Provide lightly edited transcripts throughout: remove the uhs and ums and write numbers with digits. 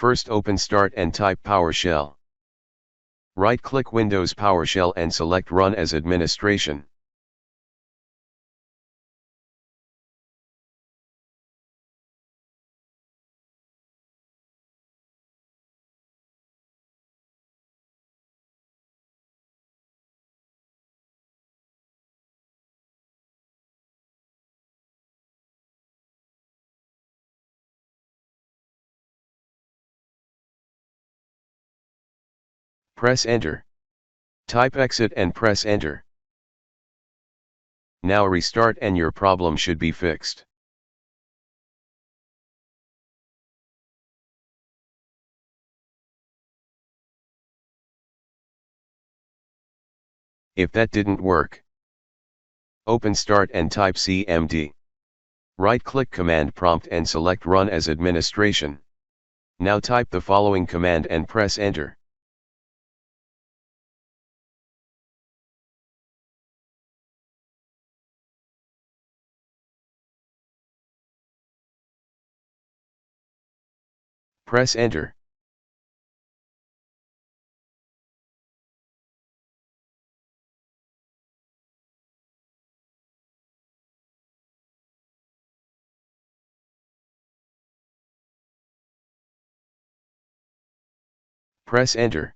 First open Start and type PowerShell. Right-click Windows PowerShell and select Run as Administration. Press Enter. Type Exit and press Enter. Now restart and your problem should be fixed. If that didn't work, open Start and type CMD. Right-click Command Prompt and select Run as Administration. Now type the following command and press Enter. Press Enter. Press Enter.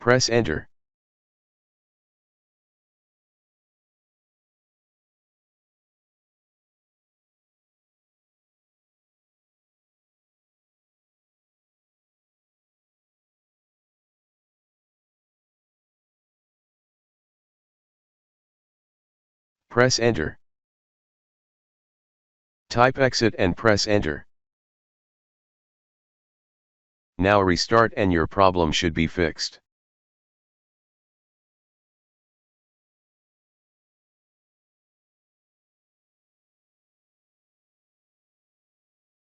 Press Enter. Press Enter. Type Exit and press Enter. Now restart and your problem should be fixed.